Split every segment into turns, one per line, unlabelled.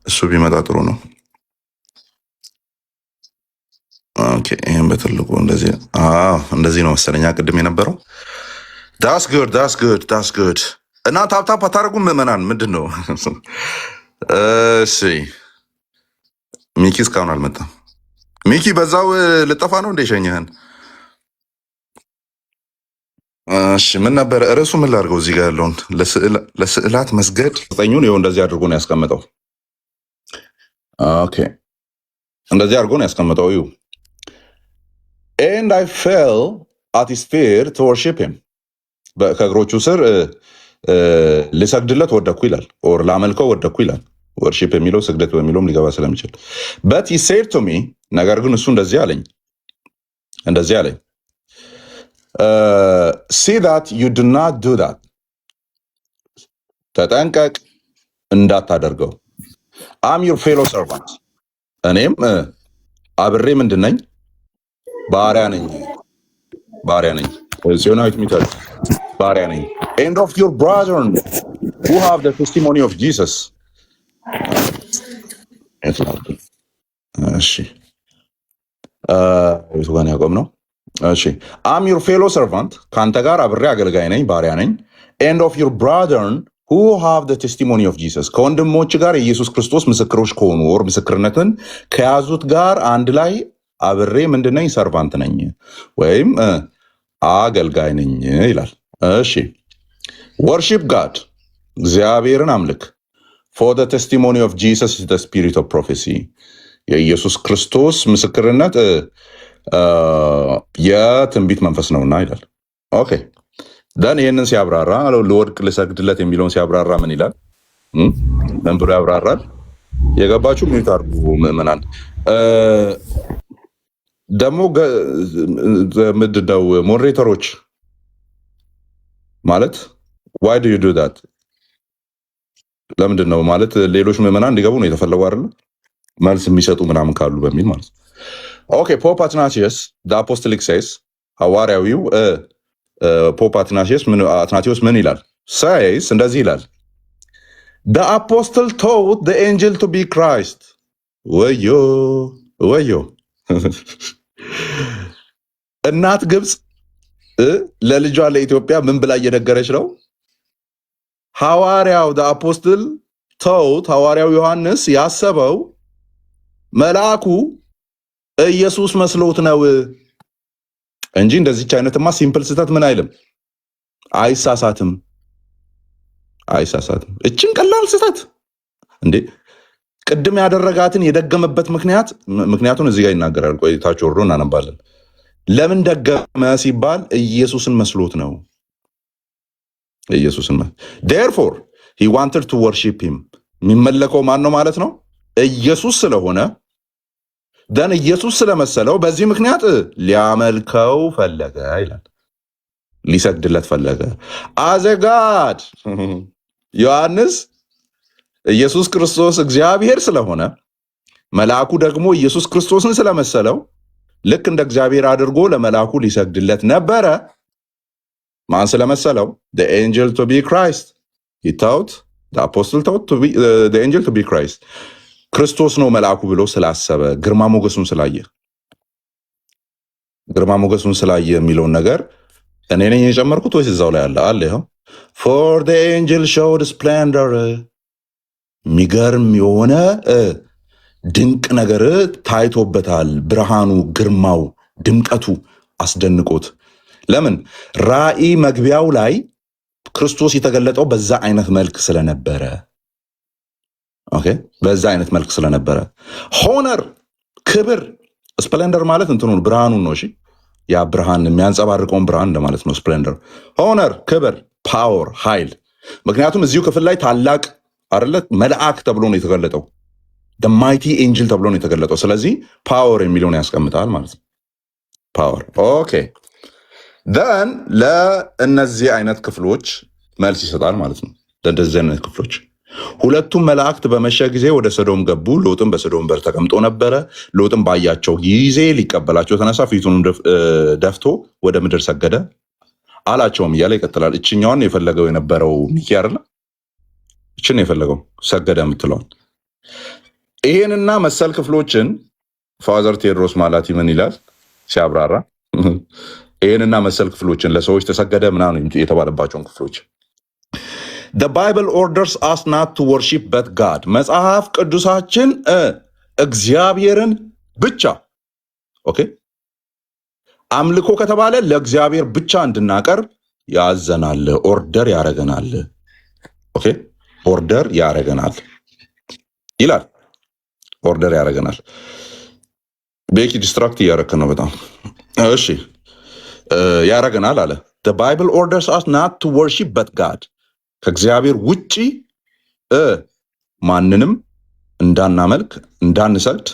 እሱ ቢመጣ ጥሩ ነው። ኦኬ ይሄን በትልቁ እንደዚህ ነው መሰለኛ ቅድም የነበረው። ዳስ ጉድ እና ታፕታፕ አታደርጉም ምዕመናን? ምንድን ነው? እሺ ሚኪ እስካሁን አልመጣም። ሚኪ በዛው ልጠፋ ነው እንደ ሸኘህን? እሺ ምን ነበረ ርዕሱ? ምን ላድርገው? እዚህ ጋር ያለውን ለስዕላት መስገድ ዘጠኙን ይኸው እንደዚህ አድርጎ ነው ያስቀመጠው። ኦኬ እንደዚህ አድርጎ ነው ያስቀመጠው። ይሁ and I fell at his feet to worship him ከእግሮቹ ስር ልሰግድለት ወደኩ ይላል። ኦር ላመልከው ወደኩ ይላል። ወርሺፕ የሚለው ስግደት በሚለውም ሊገባ ስለሚችል but he said to me ነገር ግን እሱ እንደዚህ አለኝ see that you do not do that ተጠንቀቅ እንዳታደርገው I'm your fellow servant እኔም አብሬ ምንድን ነኝ? ባሪያ ነኝ ጽዮናዊት ሚካኤል ባሪያ ነኝ and of your brethren who have the testimony of Jesus እሺ የቱጋን ያቆም ነው? እሺ I'm your fellow servant ከአንተ ጋር አብሬ አገልጋይ ነኝ ባሪያ ነኝ and of your brethren who have the testimony of Jesus ከወንድሞች ጋር የኢየሱስ ክርስቶስ ምስክሮች ከሆኑ ወር ምስክርነትን ከያዙት ጋር አንድ ላይ አብሬ ምንድነኝ? ሰርቫንት ነኝ ወይም አገልጋይ ነኝ ይላል። እሺ worship God እግዚአብሔርን አምልክ for the testimony of Jesus is the spirit of prophecy የኢየሱስ ክርስቶስ ምስክርነት የትንቢት መንፈስ ነውና ይላል። ኦኬ ደን ይህንን ሲያብራራ ለወድቅ ልሰግድለት የሚለውን ሲያብራራ ምን ይላል? ምን ብሎ ያብራራል? የገባችሁ ሚዩት አድርጉ ምዕመናን። ደግሞ ምንድነው ሞዴሬተሮች ማለት why do you do that? ለምንድን ነው ማለት ሌሎች ምዕመናን እንዲገቡ ነው የተፈለገው አይደል? መልስ የሚሰጡ ምናምን ካሉ በሚል ማለት ነው። ኦኬ ፖፕ አትናቲዮስ the apostolic says ሐዋርያዊው ፖፕ አትናቲዮስ ምን ይላል? says እንደዚህ ይላል the apostle taught the angel to be Christ ወዮ እናት ግብፅ ለልጇ ለኢትዮጵያ ምን ብላ እየነገረች ነው? ሐዋርያው አፖስትል ተውት ሐዋርያው ዮሐንስ ያሰበው መልአኩ ኢየሱስ መስሎት ነው እንጂ እንደዚህች አይነትማ ሲምፕል ስህተት ምን አይልም፣ አይሳሳትም። እችን ቀላል ስህተት እንዴ ቅድም ያደረጋትን የደገመበት ምክንያቱን እዚህ ጋር ይናገራል። ቆይታችሁ ወርዶ እናነባለን። ለምን ደገመ ሲባል ኢየሱስን መስሎት ነው። therefore he wanted to worship him የሚመለከው ማን ነው ማለት ነው? ኢየሱስ ስለሆነ ደን ኢየሱስ ስለመሰለው በዚህ ምክንያት ሊያመልከው ፈለገ ይላል። ሊሰግድለት ፈለገ አዘጋድ ዮሐንስ ኢየሱስ ክርስቶስ እግዚአብሔር ስለሆነ መልአኩ ደግሞ ኢየሱስ ክርስቶስን ስለመሰለው ልክ እንደ እግዚአብሔር አድርጎ ለመልአኩ ሊሰግድለት ነበረ። ማን ስለመሰለው? the angel to be Christ he taught the apostle taught to be the angel to be Christ ክርስቶስ ነው መልአኩ ብሎ ስላሰበ ግርማ ሞገሱን ስላየ የሚለውን ነገር እኔ ነኝ የጨመርኩት ወይስ እዛው ላይ አለ? ይኸው for the angel showed splendor ሚገርም የሆነ ድንቅ ነገር ታይቶበታል። ብርሃኑ፣ ግርማው፣ ድምቀቱ አስደንቆት። ለምን? ራእይ መግቢያው ላይ ክርስቶስ የተገለጠው በዛ አይነት መልክ ስለነበረ። ኦኬ በዛ አይነት መልክ ስለነበረ ሆነር፣ ክብር፣ ስፕሌንደር ማለት እንትኑን ብርሃኑን ነው። እሺ ያ ብርሃን የሚያንጸባርቀውን ብርሃን እንደማለት ነው ስፕሌንደር። ሆነር፣ ክብር፣ ፓወር፣ ኃይል። ምክንያቱም እዚሁ ክፍል ላይ ታላቅ አይደለ መልአክ ተብሎ ነው የተገለጠው። the mighty angel ተብሎ ነው የተገለጠው። ስለዚህ ፓወር የሚለውን ያስቀምጣል ማለት ነው። ፓወር ኦኬ then ለእነዚህ አይነት ክፍሎች መልስ ይሰጣል ማለት ነው። ለእንደዚህ አይነት ክፍሎች ሁለቱም መላእክት በመሸ ጊዜ ወደ ሰዶም ገቡ። ሎጥም በሰዶም በር ተቀምጦ ነበረ። ሎጥም ባያቸው ጊዜ ሊቀበላቸው ተነሳ፣ ፊቱንም ደፍቶ ወደ ምድር ሰገደ አላቸውም እያለ ይቀጥላል። እችኛዋን የፈለገው የነበረው ሚኪ አይደለ? እችን የፈለገው ሰገደ የምትለውን ይሄንና መሰል ክፍሎችን ፋዘር ቴዎድሮስ ማላቲ ምን ይላል ሲያብራራ ይሄንና መሰል ክፍሎችን ለሰዎች ተሰገደ ምናምን የተባለባቸውን ክፍሎች the bible orders us not to worship but god መጽሐፍ ቅዱሳችን እግዚአብሔርን ብቻ ኦኬ አምልኮ ከተባለ ለእግዚአብሔር ብቻ እንድናቀርብ ያዘናል ኦርደር ያረገናል ኦኬ ኦርደር ያረገናል ይላል ኦርደር ያረገናል ቤኪ ዲስትራክት ያረከ ነው በጣም እሺ ያረገናል አለ the bible orders us not to worship but god ከእግዚአብሔር ውጪ ማንንም እንዳናመልክ እንዳንሰግድ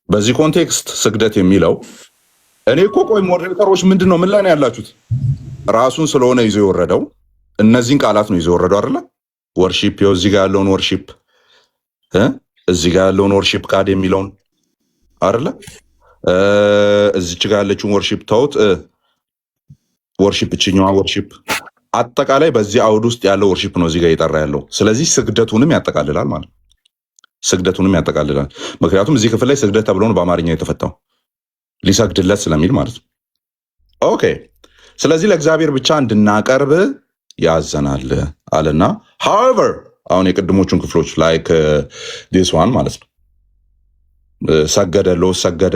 በዚህ ኮንቴክስት ስግደት የሚለው እኔ እኮ ቆይ ሞዴሬተሮች ምንድነው ምን ላይ ነው ያላችሁት ራሱን ስለሆነ ይዞ የወረደው እነዚህን ቃላት ነው ይዞ የወረደው አይደለ ወርሺፕ ይኸው እዚህ ጋር ያለውን ወርሺፕ እዚህ ጋር ያለውን ወርሺፕ ካድ የሚለውን አይደለ እዚች ጋር ያለችውን ወርሺፕ ተውት ወርሺፕ እችኛዋ ወርሺፕ አጠቃላይ በዚህ አውድ ውስጥ ያለው ወርሺፕ ነው እዚህ ጋር እየጠራ ያለው ስለዚህ ስግደቱንም ያጠቃልላል ማለት ስግደቱንም ያጠቃልላል ምክንያቱም እዚህ ክፍል ላይ ስግደት ተብሎ ነው በአማርኛ የተፈታው ሊሰግድለት ስለሚል ማለት ነው ኦኬ ስለዚህ ለእግዚአብሔር ብቻ እንድናቀርብ ያዘናል አለና however አሁን የቅድሞቹን ክፍሎች ላይክ this one ማለት ነው ሰገደ ለወሰገደ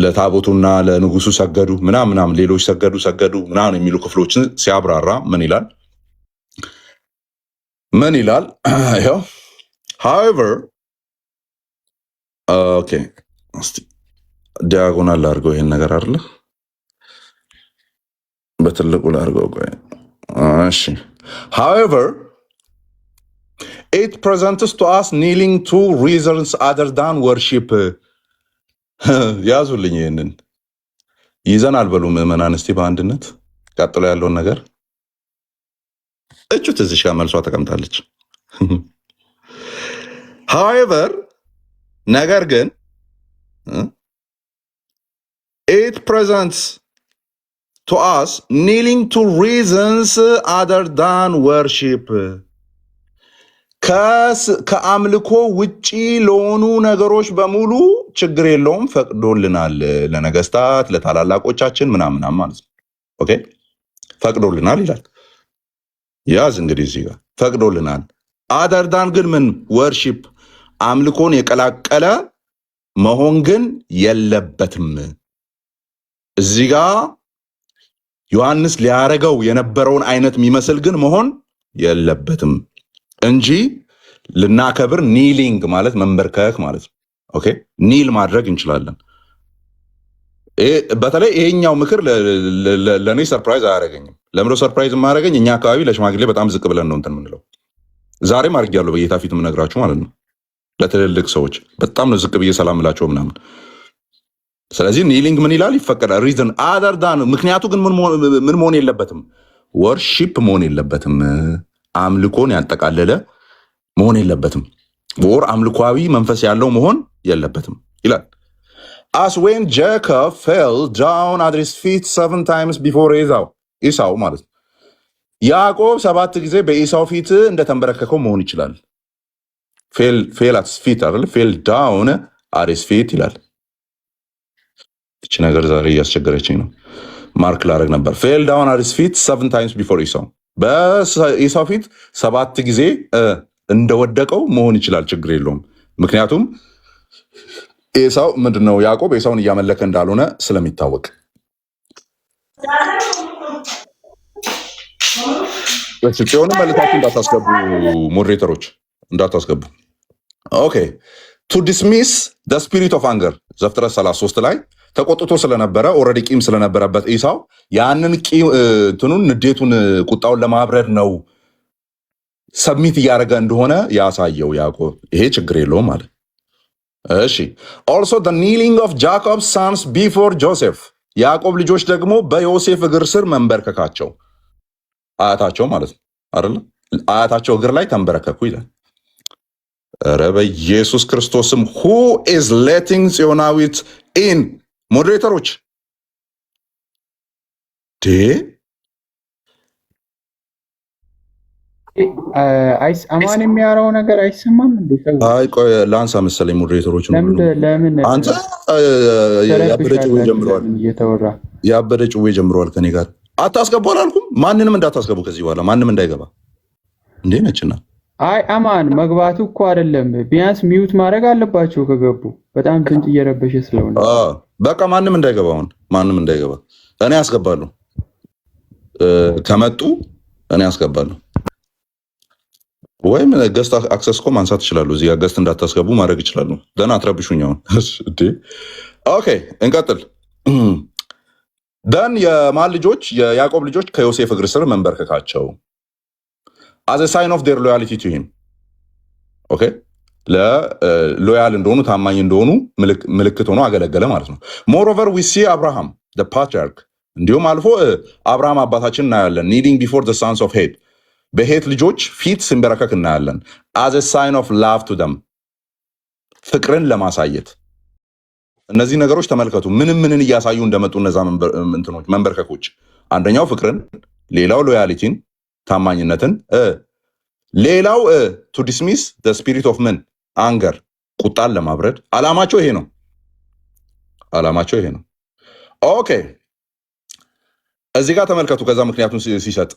ለታቦቱና ለንጉሱ ሰገዱ ምናምን ሌሎች ሰገዱ ምናምን የሚሉ ክፍሎችን ሲያብራራ ምን ይላል ይሄው however ኦኬ እስቲ ዲያጎናል አድርገው ይሄን ነገር አይደለ በትልቁ አድርገው ቆይ እሺ however it presents to us kneeling to reasons other than worship ያዙልኝ ይሄንን ይዘናል በሉ ምዕመናን እስቲ በአንድነት ቀጥሎ ያለውን ነገር እቹ ትዝሽ ጋር መልሷ ተቀምጣለች however ነገር ግን it presents to us kneeling to reasons other than worship ከአምልኮ ውጪ ለሆኑ ነገሮች በሙሉ ችግር የለውም ፈቅዶልናል ለነገስታት ለታላላቆቻችን ምናምን ማለት ነው ኦኬ ፈቅዶልናል ይላል ያዝ እንግዲህ እዚህ ጋር ፈቅዶልናል other than ግን ምን worship አምልኮን የቀላቀለ መሆን ግን የለበትም እዚህ ጋር ዮሐንስ ሊያረገው የነበረውን አይነት የሚመስል ግን መሆን የለበትም እንጂ ልናከብር ኒሊንግ ማለት መንበርከክ ማለት ነው ኦኬ ኒል ማድረግ እንችላለን በተለይ ይሄኛው ምክር ለኔ ሰርፕራይዝ አያረገኝም ለምሮ ሰርፕራይዝ ማያረገኝ እኛ አካባቢ ለሽማግሌ በጣም ዝቅ ብለን ነው እንትን ምንለው ዛሬም አድርጌያለሁ በጌታ ፊት ምነግራችሁ ማለት ነው ለትልልቅ ሰዎች በጣም ነው ዝቅ ብዬ ሰላም እላቸው ምናምን ስለዚህ ኒሊንግ ምን ይላል ይፈቀዳል ሪዝን አዘር ዳን ምክንያቱ ግን ምን መሆን የለበትም ወርሺፕ መሆን የለበትም አምልኮን ያጠቃለለ መሆን የለበትም ወር አምልኳዊ መንፈስ ያለው መሆን የለበትም ይላል as when Jacob fell down at his feet 7 times before ኢሳው ማለት ነው ያዕቆብ 7 ጊዜ በኢሳው ፊት እንደተንበረከከው መሆን ይችላል ፌል at his feet አይደል ፌል down at his feet ይላል እቺ ነገር ዛሬ እያስቸገረችኝ ነው ማርክ ላረግ ነበር ፌል down at his feet 7 times before ኢሳው በኢሳው ፊት 7 ጊዜ እንደወደቀው መሆን ይችላል ችግር የለውም ምክንያቱም ኢሳው ምንድነው ያዕቆብ ኢሳውን እያመለከ እንዳልሆነ ስለሚታወቅ በጽዮን መልካችሁ እንዳታስገቡ ሞዴሬተሮች እንዳታስገቡ ኦኬ to dismiss the spirit of anger ዘፍጥረት 33 ላይ ተቆጥቶ ስለነበረ ኦሬዲ ቂም ስለነበረበት ኢሳው ያንን እንትኑን ንዴቱን ቁጣውን ለማብረድ ነው ሰብሚት እያደረገ እንደሆነ ያሳየው ያዕቆብ ይሄ ችግር የለውም ማለት እሺ also the kneeling of Jacob's sons before Joseph ያዕቆብ ልጆች ደግሞ በዮሴፍ እግር ስር መንበርከካቸው አያታቸው ማለት ነው አይደል አያታቸው እግር ላይ ተንበረከኩ ይላል ኧረ በኢየሱስ ክርስቶስም who is letting ጽዮናዊት in ሞዴሬተሮች
አማን የሚያወራው ነገር አይሰማም እንዴ? ሰው
አይ ቆይ ላንሳ መሰለኝ ሞዴሬተሮችን ሁሉ
ለምን
አንተ ያበደ ጭዌ ጀምረዋል።
እየተወራ
ያበደ ጭዌ ጀምረዋል ከኔ ጋር አታስገቡ አላልኩም? ማንንም እንዳታስገቡ ከዚህ በኋላ ማንም እንዳይገባ እንዴ ነጭና።
አይ አማን መግባቱ እኮ አይደለም፣ ቢያንስ ሚዩት ማድረግ አለባቸው ከገቡ። በጣም ድምፅ እየረበሸ ስለሆነ
በቃ ማንም እንዳይገባ፣ አሁን ማንም እንዳይገባ። እኔ አስገባለሁ፣ ከመጡ እኔ አስገባለሁ። ወይም ገስት አክሰስ እኮ ማንሳት ይችላሉ። እዚህ ጋር ገስት እንዳታስገቡ ማድረግ ይችላሉ። ደህና አትረብሹኝ። አሁን ኦኬ እንቀጥል። ደን የማን ልጆች የያዕቆብ ልጆች ከዮሴፍ እግር ስር መንበርከካቸው as a sign of their loyalty to him ኦኬ ለሎያል እንደሆኑ ታማኝ እንደሆኑ ምልክት ሆኖ አገለገለ ማለት ነው። moreover we see Abraham the patriarch እንዲሁም አልፎ አብርሃም አባታችን እናያለን kneeling before the sons of Heth በሄት ልጆች ፊት ሲንበረከክ እናያለን as a sign of love to them ፍቅርን ለማሳየት። እነዚህ ነገሮች ተመልከቱ ምንን እያሳዩ እንደመጡ እነዛ መንበርከኮች። አንደኛው ፍቅርን፣ ሌላው ሎያሊቲን ታማኝነትን፣ ሌላው to dismiss the spirit of men anger ቁጣን ለማብረድ። አላማቸው ይሄ ነው። ኦኬ እዚህ ጋር ተመልከቱ። ከዛ ምክንያቱም ሲሰጥ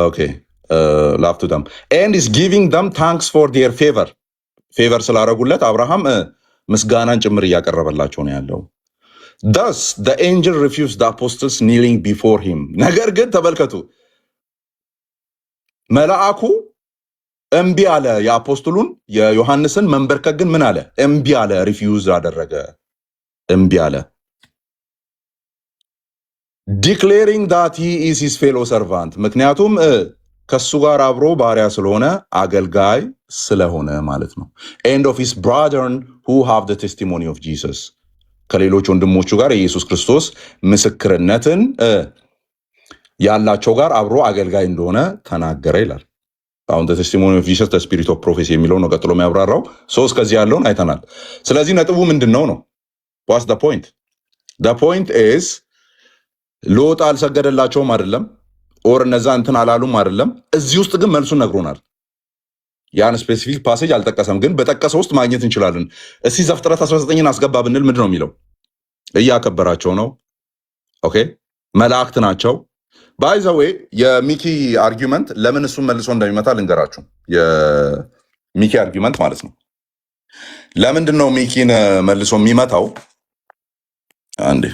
ኦኬ love to them and is giving them thanks for their favor ስላረጉለት አብርሃም ምስጋናን ጭምር እያቀረበላቸው ነው ያለው። thus the angel refused the apostles kneeling before him ነገር ግን ተመልከቱ መልአኩ እምቢ አለ። የአፖስቶሉን የዮሐንስን መንበርከክ ግን ምን አለ? እምቢ አለ። ሪፊውዝ አደረገ፣ እምቢ አለ። declaring that he is his fellow servant ምክንያቱም ከሱ ጋር አብሮ ባሪያ ስለሆነ አገልጋይ ስለሆነ ማለት ነው። and of his brethren who have the testimony of Jesus ከሌሎች ወንድሞቹ ጋር የኢየሱስ ክርስቶስ ምስክርነትን ያላቸው ጋር አብሮ አገልጋይ እንደሆነ ተናገረ ይላል። አሁን the testimony of Jesus the spirit of prophecy የሚለው ነው ቀጥሎ የሚያብራራው። ከዚህ ያለውን አይተናል። ስለዚህ ነጥቡ ምንድነው ነው? what's the point? the point is ሎጥ አልሰገደላቸውም አይደለም፣ ኦር እነዛ እንትን አላሉም አይደለም። እዚህ ውስጥ ግን መልሱን ነግሮናል። ያን ስፔሲፊክ ፓሴጅ አልጠቀሰም፣ ግን በጠቀሰው ውስጥ ማግኘት እንችላለን። እስቲ ዘፍጥረት 19ን አስገባ ብንል ምንድን ነው የሚለው? እያከበራቸው ነው። ኦኬ መላእክት ናቸው። ባይ ዘ ዌይ የሚኪ አርጊውመንት ለምን እሱን መልሶ እንደሚመታ ልንገራችሁ። የሚኪ አርጊውመንት ማለት ነው። ለምንድን ነው ሚኪን መልሶ የሚመታው? አንዴ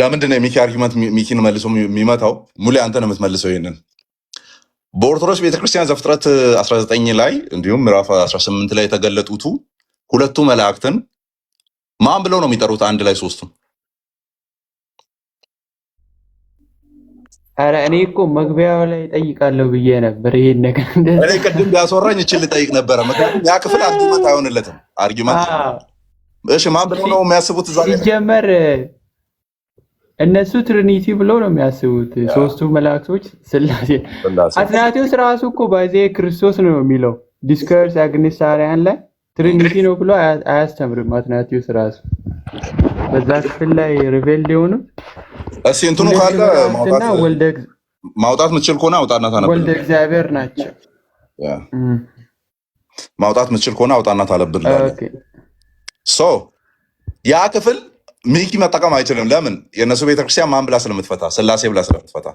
ለምንድን ነው የሚኪ አርጊውመንት ሚኪን መልሶ የሚመታው? ሙሌ አንተ ነው የምትመልሰው ይሄንን። በኦርቶዶክስ ቤተክርስቲያን ዘፍጥረት 19 ላይ እንዲሁም ምዕራፍ 18 ላይ የተገለጡት ሁለቱ መላእክትን ማን ብለው ነው የሚጠሩት? አንድ ላይ ሶስቱም።
አረ እኔ እኮ መግቢያው ላይ ጠይቃለሁ ብዬ ነበር ይሄን ነገር።
እኔ ቅድም ቢያስወራኝ እችል ልጠይቅ ነበረ፣ ምክንያቱም ያ ክፍል አርጊውመንት አይሆንለትም። አርጊውመንት እሺ ማን ብለው ነው የሚያስቡት? እዛ ላይ
ሲጀመር እነሱ ትሪኒቲ ብለው ነው የሚያስቡት፣ ሶስቱ መላእክቶች ስላሴ። አትናቴዎስ ራሱ እኮ ባይዜ ክርስቶስ ነው የሚለው ዲስከርስ አግኒሳሪያን ላይ ትሪኒቲ ነው ብሎ አያስተምርም አትናቴዎስ ራሱ። በዛ ክፍል ላይ ሪቬልድ የሆኑት
እሺ እንትኑ ካለ ማውጣት ምትችል ከሆነ አውጣና ታነብልህ።
ወልደ እግዚአብሔር ናቸው።
ማውጣት ምትችል ከሆነ አውጣና ታነብልህ።
ኦኬ
ያ ክፍል ሚኪ መጠቀም አይችልም። ለምን? የእነሱ ቤተክርስቲያን ማን ብላ ስለምትፈታ? ስላሴ ብላ ስለምትፈታ።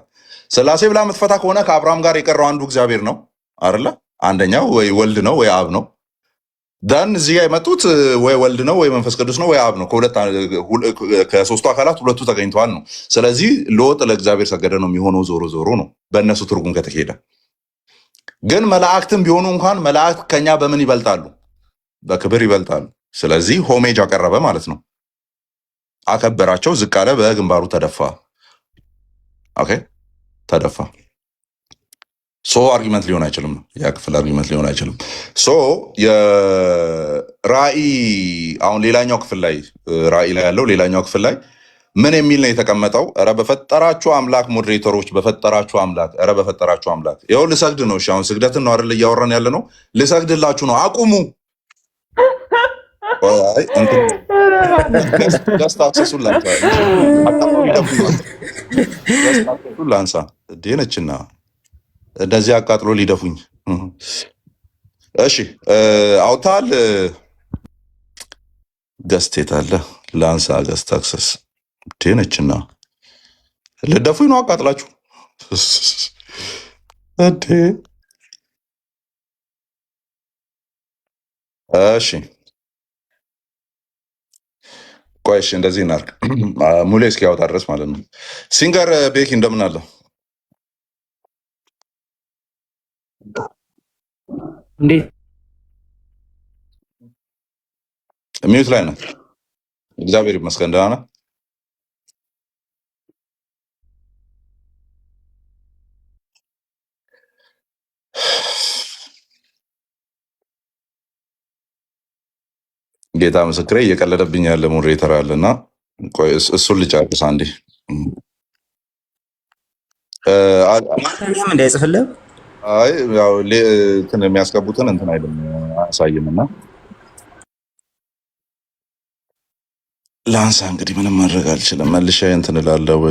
ስላሴ ብላ የምትፈታ ከሆነ ከአብርሃም ጋር የቀረው አንዱ እግዚአብሔር ነው አይደለ? አንደኛው ወይ ወልድ ነው ወይ አብ ነው። ዳን እዚህ ጋር የመጡት ወይ ወልድ ነው ወይ መንፈስ ቅዱስ ነው ወይ አብ ነው። ከሶስቱ አካላት ሁለቱ ተገኝተዋል ነው። ስለዚህ ሎጥ ለእግዚአብሔር ሰገደ ነው የሚሆነው። ዞሮ ነው በእነሱ ትርጉም ከተሄደ። ግን መላእክትም ቢሆኑ እንኳን መላእክት ከኛ በምን ይበልጣሉ? በክብር ይበልጣሉ። ስለዚህ ሆሜጅ አቀረበ ማለት ነው። አከበራቸው፣ ዝቅ አለ፣ በግንባሩ ተደፋ። ኦኬ ተደፋ። አርጊመንት ሊሆን አይችልም ነው። ያ ክፍል አርጊመንት ሊሆን አይችልም። የራእይ አሁን ሌላኛው ክፍል ላይ ራእይ ላይ ያለው ሌላኛው ክፍል ላይ ምን የሚል ነው የተቀመጠው? ኧረ በፈጠራችሁ አምላክ ሞዴሬተሮች፣ በፈጠራችሁ አምላክ፣ ኧረ በፈጠራችሁ አምላክ። ይኸው ልሰግድ ነው። እሺ አሁን ስግደትን ነው አይደል እያወራን ያለ ነው። ልሰግድላችሁ ነው። አቁሙ አይ እንትን ገስት አክሰሱን ላንሳ አቃጥሎ ሊደፉኝ ነው። ገስት አክሰሱን ላንሳ ዴነችና እንደዚህ አቃጥሎ ሊደፉኝ። እሺ አውታል ገስት የታለ ላንሳ ገስት አክሰስ ዴነችና ልደፉኝ ነው አቃጥላችሁ እንዴ? እሺ ቆይ እሺ እንደዚህ እናድርግ። ሙሌ እስኪያወጣ ድረስ ማለት ነው። ሲንገር ቤኪ እንደምን አለ?
እንዴት
ሚዩት ላይ ነህ? እግዚአብሔር ይመስገን ደህና ነህ? ጌታ ምስክሬ እየቀለደብኝ ያለ ሞዴሬተር አለና ቆይ እሱን ልጨርስ አንዴ።
ማንም እንዳይጽፍልህ
አይ ያው እንትን የሚያስገቡትን እንትን አይደለም አያሳይምና ላንሳ እንግዲህ ምንም ማድረግ አልችልም። መልሻ እንትን እላለሁ።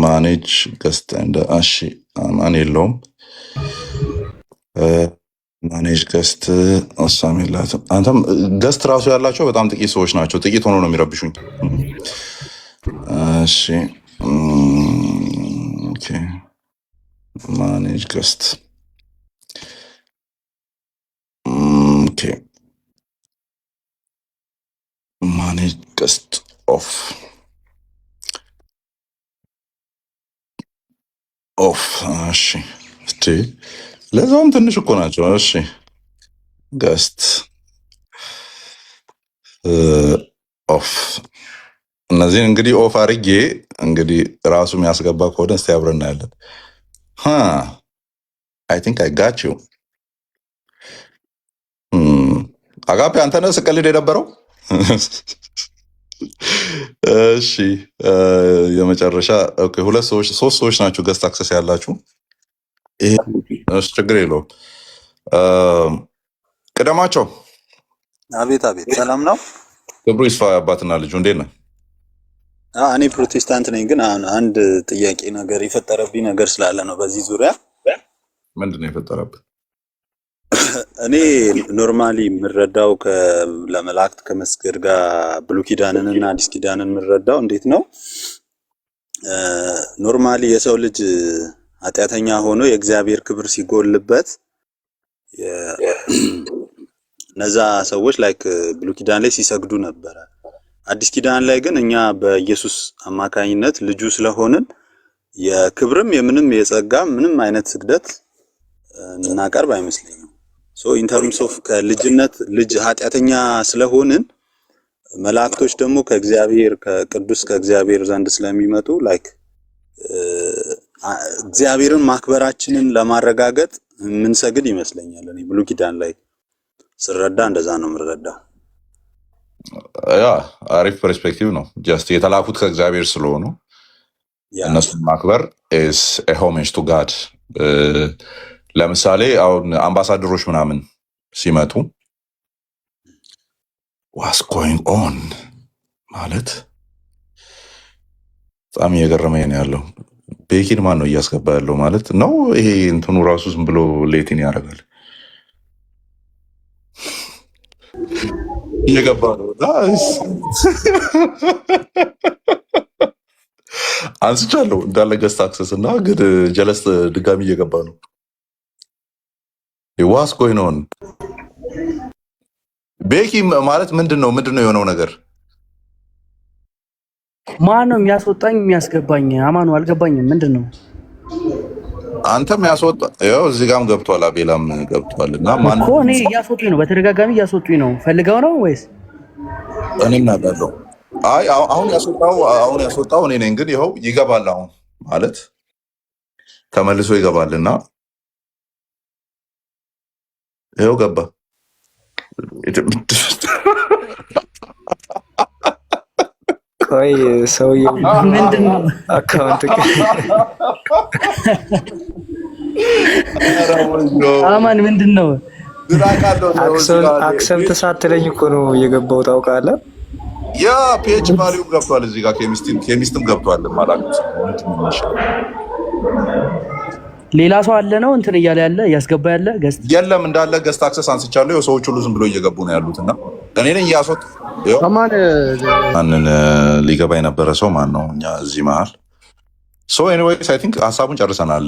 ማኔጅ ገስት እንደ እሺ ማን የለውም ማኔጅ ገስት እሷም የላትም። አንተም ገስት ራሱ ያላቸው በጣም ጥቂት ሰዎች ናቸው። ጥቂት ሆኖ ነው የሚረብሹኝ። እሺ ኦኬ ማኔጅ ገስት ኦኬ ማኔጅ ገስት ኦፍ እሺ እስቲ ለዛውም ትንሽ እኮ ናቸው። እሺ ገስት ኦፍ እነዚህን እንግዲህ ኦፍ አድርጌ እንግዲህ ራሱ የሚያስገባ ከሆነ እስቲ አብረን እናያለን። አይ ቲንክ አይ ጋት ዩ አጋፔ አንተ ነህ ስቀልድ የነበረው። እሺ የመጨረሻ ኦኬ ሁለት ሰዎች ሶስት ሰዎች ናቸው ገስት አክሰስ ያላችሁ። እሺ ችግር የለውም ቅደማቸው።
አቤት አቤት፣ ሰላም ነው።
ክብሩ ይስፋ አባትና ልጁ እንዴት ነህ?
እኔ ፕሮቴስታንት ነኝ፣ ግን አንድ ጥያቄ ነገር የፈጠረብኝ ነገር ስላለ ነው በዚህ ዙሪያ።
ምንድን ነው የፈጠረብህ?
እኔ ኖርማሊ የምረዳው ለመላእክት ከመስገድ ጋር ብሉይ ኪዳንን እና አዲስ ኪዳንን የምረዳው እንዴት ነው? ኖርማሊ የሰው ልጅ ኃጢአተኛ ሆኖ የእግዚአብሔር ክብር ሲጎልበት እነዛ ሰዎች ላይክ ብሉይ ኪዳን ላይ ሲሰግዱ ነበረ። አዲስ ኪዳን ላይ ግን እኛ በኢየሱስ አማካኝነት ልጁ ስለሆንን የክብርም የምንም የጸጋ ምንም አይነት ስግደት እናቀርብ አይመስለኝም። ሶ ኢን ተርምስ ኦፍ ከልጅነት ልጅ ኃጢአተኛ ስለሆንን መላእክቶች ደግሞ ከእግዚአብሔር ከቅዱስ ከእግዚአብሔር ዘንድ ስለሚመጡ ላይክ እግዚአብሔርን ማክበራችንን ለማረጋገጥ የምንሰግድ ይመስለኛል። እኔ ብሉይ ኪዳን ላይ ስረዳ እንደዛ ነው የምረዳው።
ያ አሪፍ ፐርስፔክቲቭ ነው። ጀስት የተላኩት ከእግዚአብሔር ስለሆኑ እነሱን ማክበር ኢዝ ኤ ሆሜጅ ቱ ጋድ። ለምሳሌ አሁን አምባሳደሮች ምናምን ሲመጡ ዋስ ጎይንግ ኦን ማለት በጣም እየገረመኝ ነው ያለው። ቤኪን ማን ነው እያስገባ ያለው ማለት ነው? ይሄ እንትኑ ራሱ ዝም ብሎ ሌቲን ያደርጋል። እየገባ ነው አንስቻለሁ እንዳለ ገስት አክሰስ እና ግን ጀለስ ድጋሚ እየገባ ነው። ዋስ ጎይንግ ኦን ቤኪ ማለት ምንድን ነው የሆነው ነገር?
ማን ነው የሚያስወጣኝ የሚያስገባኝ? አማኑ አልገባኝም። ምንድን ነው
አንተም ያስወጣ? ያው እዚህ ጋርም ገብቷል፣ አቤላም ገብቷል። እና ማን
እኮ እኔ እያስወጡኝ ነው፣ በተደጋጋሚ እያስወጡኝ ነው። ፈልገው ነው ወይስ
እኔም ናዳለው? አይ አሁን ያስወጣው እኔ ነኝ። ግን ይኸው ይገባል። አሁን ማለት ተመልሶ ይገባልና ይኸው ገባ።
ቆይ ሰውዬው
ምንድን ነው
አካውንት
አማን ምንድን ነው?
አክሰንት ሳትለኝ እኮ ነው የገባው ታውቃለህ።
ያ ፒኤች ቫልዩ ገብቷል እዚህ ጋር ኬሚስትም ገብቷል ማለት
ሌላ ሰው አለ ነው እንትን እያለ ያለ እያስገባ ያለ ገስት
የለም እንዳለ ገስት አክሰስ አንስቻለሁ። ሰዎች ሁሉ ዝም ብሎ እየገቡ ነው ያሉትና እኔ ነኝ ያሶት ማንን ሊገባ የነበረ ሰው ማን ነው? እኛ እዚህ መሀል ሶ ኤኒዌይስ አይ ቲንክ ሀሳቡን ጨርሰናል።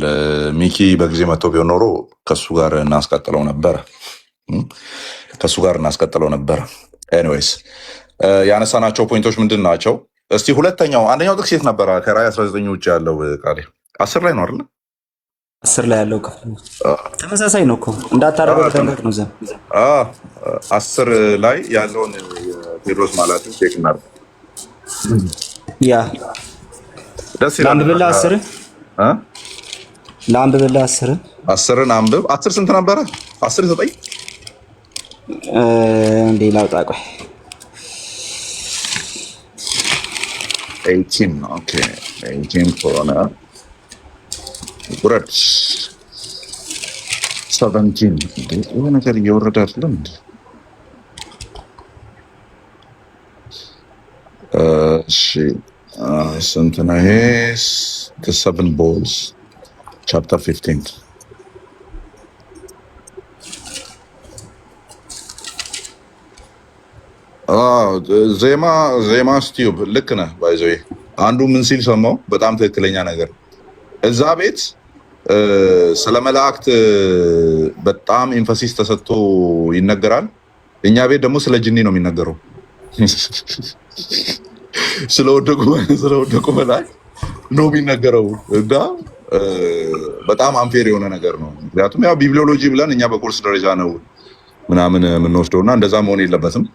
ሚኪ በጊዜ መጥቶ ቢሆን ኖሮ ከሱ ጋር እናስቀጥለው ነበረ። ኤኒዌይስ ያነሳናቸው ፖይንቶች ምንድን ናቸው? እስቲ አንደኛው ጥቅስ የት ነበረ? ከራዕይ 19 ውጭ ያለው ቃል 10 ላይ ነው አይደል?
10 ላይ ያለው ተመሳሳይ ነው እኮ እንዳታረገው ተንቀቅ ነው ዘን
10 ላይ ያለውን ቴዎድሮስ ማለት ቼክ እናድርግ።
ያ
ደስ ይላል።
ላምብልህ 10 ላምብልህ
10ን አንብብ። 10 ስንት ነበረ? 10 9
እንዴ ላውጣ ቆይ
18 ኦኬ 18 ከሆነ ውረድ 17 ይሄ ነገር እየወረደ አይደለም እንዴ? እሺ ስንት ነው ይሄ? the 7 bowls chapter 15 ዜማ ስቲዩብ ልክ ነህ። ባይዘው አንዱ ምን ሲል ሰማው? በጣም ትክክለኛ ነገር እዛ ቤት ስለ መላእክት በጣም ኤንፋሲስ ተሰጥቶ ይነገራል። እኛ ቤት ደግሞ ስለ ጅኒ ነው የሚነገረው። ስለወደቁ መላእክት ነው የሚነገረው እና በጣም አንፌር የሆነ ነገር ነው። ምክንያቱም ያው ቢብሊዮሎጂ ብለን እኛ በኮርስ ደረጃ ነው ምናምን የምንወስደውና እንደዛ መሆን የለበትም።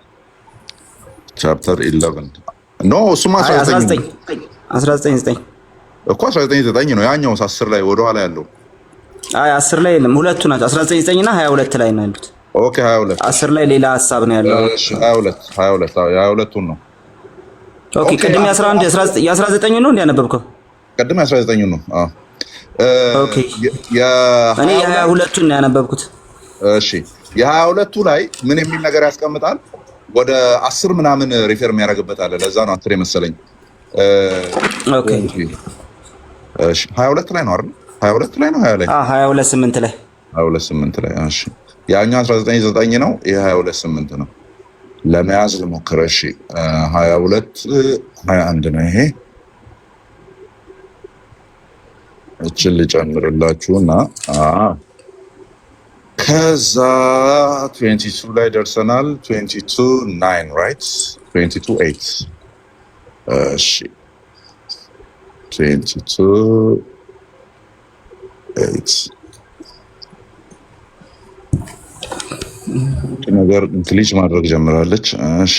ቻፕተር 11 ኖ እሱማ 19 እኮ 19 ነው። ያኛው 10 ላይ ወደ ኋላ ያለው
10 ላይ የለም። ሁለቱ ናቸው 19 እና 22 ላይ ነው ያሉት።
ኦኬ 22
10 ላይ ሌላ ሐሳብ ነው ያለው።
እሺ 22ቱን ነው።
ኦኬ ቅድም 11 19 ነው እንዲያነበብከው
ቅድም 19 ነው።
ኦኬ እኔ 22ቱን ነው ያነበብኩት።
እሺ የ22ቱ ላይ ምን የሚል ነገር ያስቀምጣል? ወደ 10 ምናምን ሪፈር የሚያደርግበት አለ። ለዛ ነው 10 የመሰለኝ።
ኦኬ
እሺ 22 ላይ ነው አይደል? 22 ላይ ነው 20 ላይ
22 8 ላይ
22 8 ላይ እሺ ያኛው 19 9 ነው። ይሄ 22 8 ነው። ለመያዝ ልሞክር። እሺ 22 21 ነው። ይሄ እቺን ልጨምርላችሁና ከዛ 22 ላይ ደርሰናል። 22 9 ራይት 22 8 እሺ 22 8 ነገር ግሊች ማድረግ ጀምራለች። እሺ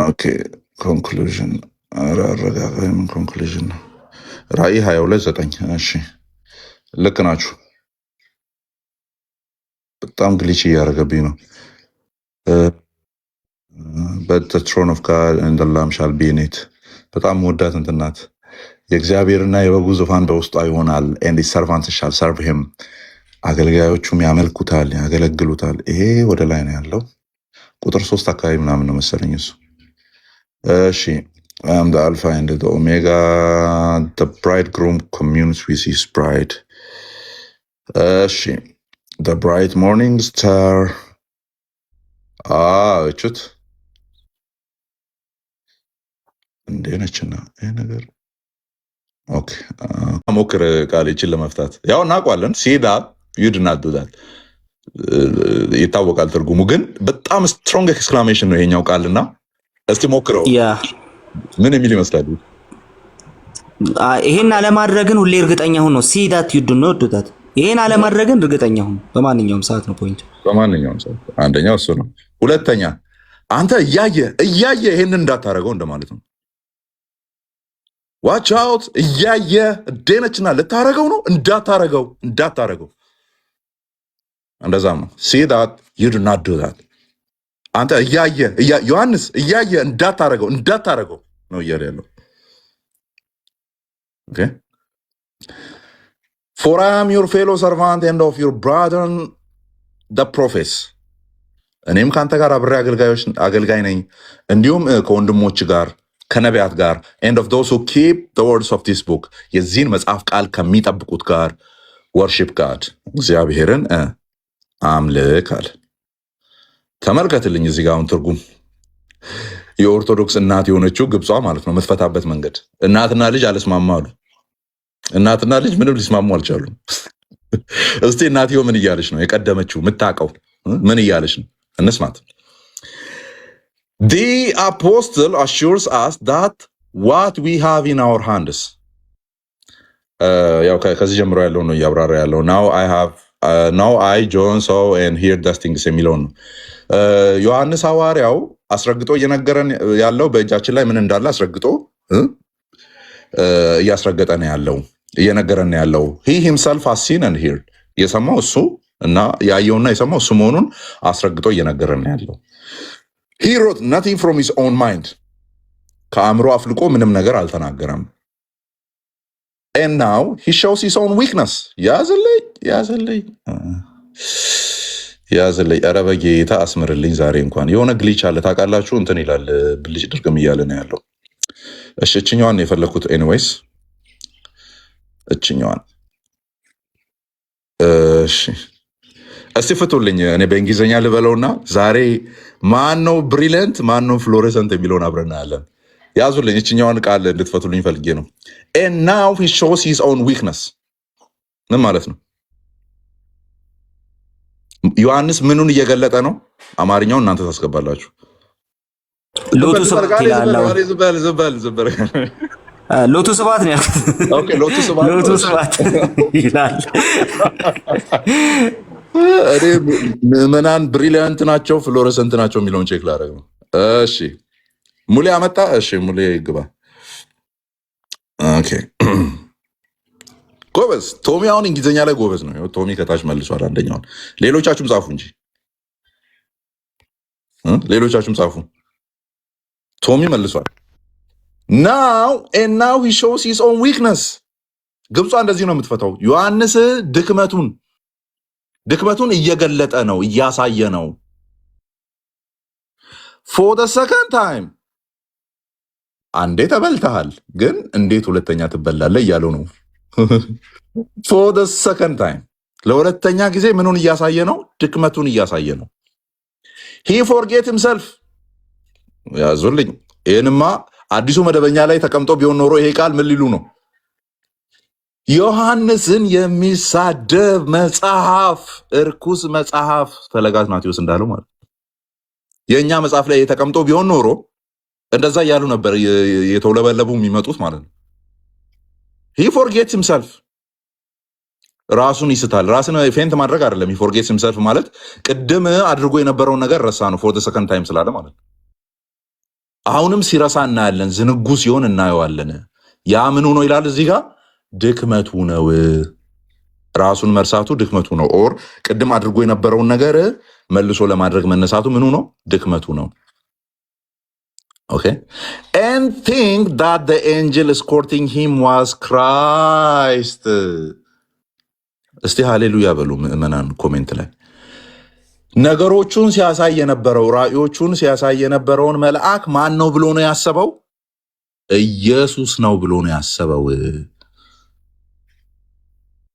ኦኬ ኮንክሉዥን አረጋጋኝ ኮንክሉዥን ነው። ራዕይ 22 9 እሺ ልክ ናችሁ። በጣም ግሊች እያደረገብኝ ነው። but the throne of God and the lamb shall be in it በጣም ወዳት እንትን ናት። የእግዚአብሔርና የበጉ ዙፋን በውስጧ ይሆናል and his servants shall serve him አገልጋዮቹም ያመልኩታል ያገለግሉታል። ይሄ ወደ ላይ ነው ያለው። ቁጥር 3 አካባቢ ምናምን ነው መሰለኝ እሱ። እሺ I'm the Alpha and the Omega, the bridegroom communes with his bride. እሺ the bright morning star እቹት እንዴ ነችና ይሄ ነገር ኦኬ ሞክር ቃል ይችል ለመፍታት ያው እናውቀዋለን። ሲዳ ዩድናት ዱዳት ይታወቃል ትርጉሙ፣ ግን በጣም ስትሮንግ ኤክስክላሜሽን ነው ይሄኛው ቃልና እስቲ ሞክረው። ምን የሚል ይመስላል?
ይሄን አለማድረግን ሁሌ እርግጠኛ ሁን ነው። ሲዳት ዩድናት ዱዳት ይሄን አለማድረግን እርግጠኛ ሁን በማንኛውም ሰዓት ነው ፖይንት። በማንኛውም ሰዓት
አንደኛው እሱ ነው። ሁለተኛ አንተ እያየ ይሄንን እንዳታረገው እንደማለት ነው። ዋች አውት እያየ ደነችና ልታረገው ነው እንዳታረገው እንደዛም ነው። see that you do not do that አንተ እያየ ዮሐንስ እያየ እንዳታረገው ነው እያለ ያለው። Okay? For I am your fellow servant and of your brethren the prophets. እኔም ከአንተ ጋር አብሬ አገልጋይ ነኝ፣ እንዲሁም ከወንድሞች ጋር ከነቢያት ጋር and of those who keep the words of this book የዚህን መጽሐፍ ቃል ከሚጠብቁት ጋር worship God እግዚአብሔርን አምልክ አለ። ተመልከትልኝ እዚህ ጋር አሁን ትርጉም የኦርቶዶክስ እናት የሆነችው ግብጿ ማለት ነው የምትፈታበት መንገድ። እናትና ልጅ አልስማማ አሉ። እናትና ልጅ ምንም ሊስማሙ አልቻሉም። እስቲ እናትየው ምን እያለች ነው የቀደመችው? የምታውቀው ምን እያለች ነው? እንስማት። The apostle assures us that what we have in our hands ያው ከዚህ ጀምሮ ያለው ነው እያብራራ ያለው now I John saw and hear these things የሚለው ነው። ዮሐንስ ሐዋርያው አስረግጦ እየነገረን ያለው በእጃችን ላይ ምን እንዳለ አስረግጦ እያስረገጠ ነው ያለው እየነገረን ያለው he himself has seen and heard የሰማው እሱ እና ያየውና የሰማው እሱ መሆኑን አስረግጦ እየነገረን ያለው he wrote nothing from his own mind ከአእምሮ አፍልቆ ምንም ነገር አልተናገረም። and now he shows his own weakness ያዘለኝ ኧረ በጌታ አስምርልኝ። ዛሬ እንኳን የሆነ ግሊች አለ ታውቃላችሁ፣ እንትን ይላል ብልጭ ድርግም እያለ ነው ያለው። እሺ እችኛዋን የፈለኩት ኤኒዌይስ እችኛዋን እሺ እስቲ ፍቱልኝ። እኔ በእንግሊዝኛ ልበለውና ዛሬ ማን ነው ብሪሊየንት ማን ነው ፍሎረሰንት የሚለውን አብረን እናያለን። ያዙልኝ እችኛዋን ቃል እንድትፈቱልኝ ፈልጌ ነው። and now he shows his own weakness ምን ማለት ነው? ዮሐንስ ምኑን እየገለጠ ነው? አማርኛውን እናንተ ታስገባላችሁ።
ሎቱ ሰባት ይላል። ሎቱ ሰባት ነው ያልኩት።
ኦኬ ሎቱ ሰባት
ይላል።
እኔ ምዕመናን ብሪሊያንት ናቸው ፍሎረሰንት ናቸው የሚለውን ቼክ ላደርግ ነው። እሺ ሙሌ አመጣ። እሺ ሙሌ ይግባ። ኦኬ ጎበዝ ቶሚ አሁን እንግሊዝኛ ላይ ጎበዝ ነው። ቶሚ ከታች መልሷል አንደኛውን። ሌሎቻችሁም ጻፉ እንጂ ሌሎቻችሁም ጻፉ። ቶሚ መልሷል። now he shows his own weakness ግብጿ እንደዚህ ነው የምትፈታው። ዮሐንስ ድክመቱን እየገለጠ ነው እያሳየ ነው። for the second time አንዴ ተበልተሃል ግን እንዴት ሁለተኛ ትበላለህ እያለው ነው። for the second time ለሁለተኛ ጊዜ ምኑን እያሳየ ነው? ድክመቱን እያሳየ ነው። he forget himself ያዙልኝ። ይህንማ አዲሱ መደበኛ ላይ ተቀምጦ ቢሆን ኖሮ ይሄ ቃል ምን ሊሉ ነው? ዮሐንስን የሚሳደብ መጽሐፍ እርኩስ መጽሐፍ ፈለገ አትናቴዎስ እንዳለው ማለት የእኛ መጽሐፍ ላይ ተቀምጦ ቢሆን ኖሮ እንደዛ እያሉ ነበር የተውለበለቡ የሚመጡት ማለት ነው። he forgets himself ራሱን ይስታል። ራስን ፌንት ማድረግ አይደለም። he forgets himself ማለት ቅድም አድርጎ የነበረውን ነገር ረሳ ነው። for the second time ስላለ ማለት ነው። አሁንም ሲረሳ እናያለን። ዝንጉ ሲሆን እናየዋለን። ያ ምኑ ነው ይላል እዚህ ጋር ድክመቱ ነው። ራሱን መርሳቱ ድክመቱ ነው። ኦር ቅድም አድርጎ የነበረውን ነገር መልሶ ለማድረግ መነሳቱ ምኑ ነው? ድክመቱ ነው። Okay, and think that the angel escorting him was Christ. እስቲ ሃሌሉያ በሉ ምዕመናን ኮሜንት ላይ። ነገሮቹን ሲያሳይ የነበረው ራእዮቹን ሲያሳይ የነበረውን መልአክ ማን ነው ብሎ ነው ያሰበው? ኢየሱስ ነው ብሎ ነው ያሰበው።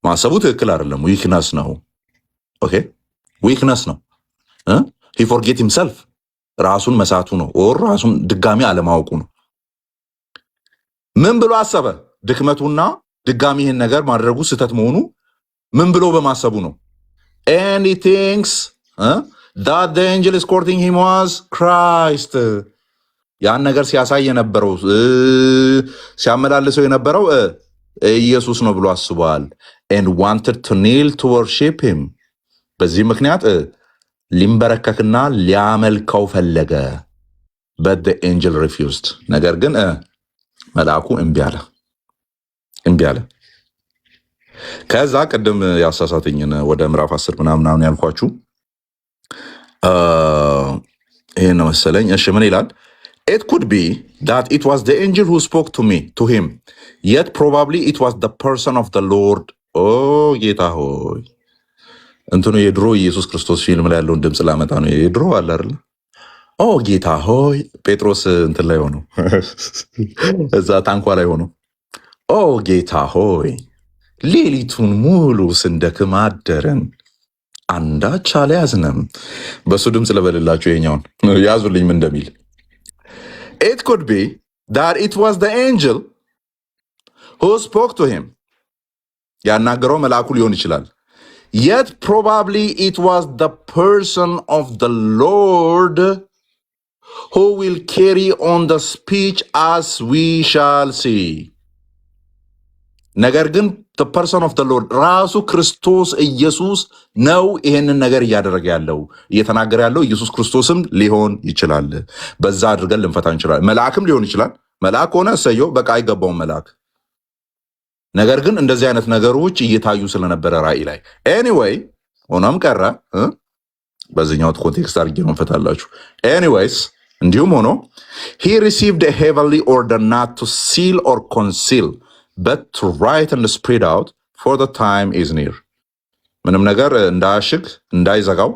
ማሰቡ ትክክል አይደለም። ዊክነስ ነው። ኦኬ ዊክነስ ነው። he forget himself ራሱን መሳቱ ነው። ኦር ራሱን ድጋሚ አለማወቁ ነው። ምን ብሎ አሰበ? ድክመቱና ድጋሚ ይህን ነገር ማድረጉ ስህተት መሆኑ ምን ብሎ በማሰቡ ነው? and he thinks that the angel escorting him was Christ. ያን ነገር ሲያሳይ የነበረው ሲያመላልሰው የነበረው ኢየሱስ ነው ብሎ አስቧል። and wanted to kneel to worship him. በዚህ ምክንያት ሊንበረከክና ሊያመልከው ፈለገ። but the angel refused. ነገር ግን መልአኩ እምቢ አለ። ከዛ ቅድም ያሳሳተኝን ወደ ምዕራፍ 10 ምናምን ያልኳችሁ ይሄን ነው መሰለኝ። እሺ ምን ይላል? It could be that it was the angel who spoke to him, yet probably it was the person of the Lord. Oh, ጌታ ሆይ እንትኑ የድሮ ኢየሱስ ክርስቶስ ፊልም ላይ ያለውን ድምፅ ላመጣ ነው። የድሮ አለ አይደል? ኦ ጌታ ሆይ ጴጥሮስ እንትን ላይ ሆኖ እዛ ታንኳ ላይ ሆኖ ኦ ጌታ ሆይ ሌሊቱን ሙሉ ስንደክም አደርን፣ አንዳች አልያዝንም። በሱ ድምፅ ልበልላችሁ፣ ይሄኛውን ያዙልኝ ምን እንደሚል። It could be that it was the angel who spoke to him. ያናገረው መልአኩ ሊሆን ይችላል። Yet probably it was the person of the Lord who will carry on the speech as we shall see. ነገር ግን the person of the Lord ራሱ ክርስቶስ ኢየሱስ ነው ይሄንን ነገር እያደረገ ያለው እየተናገረ ያለው ኢየሱስ ክርስቶስም ሊሆን ይችላል። በዛ አድርገን ልንፈታ እንችላለን። መልአክም ሊሆን ይችላል። መልአክ ሆነ እሰየው፣ በቃ አይገባውም መልአክ። ነገር ግን እንደዚህ አይነት ነገሮች እየታዩ ስለነበረ ራእይ ላይ ኤኒዌይ ሆኖም ቀረ በዚህኛው ኮንቴክስት አድርጌ ነው እንፈታላችሁ። ኤኒዌይስ እንዲሁም ሆኖ he received a heavenly order not to seal or conceal but to write and spread out for the time is near. ምንም ነገር እንዳያሽግ እንዳይዘጋው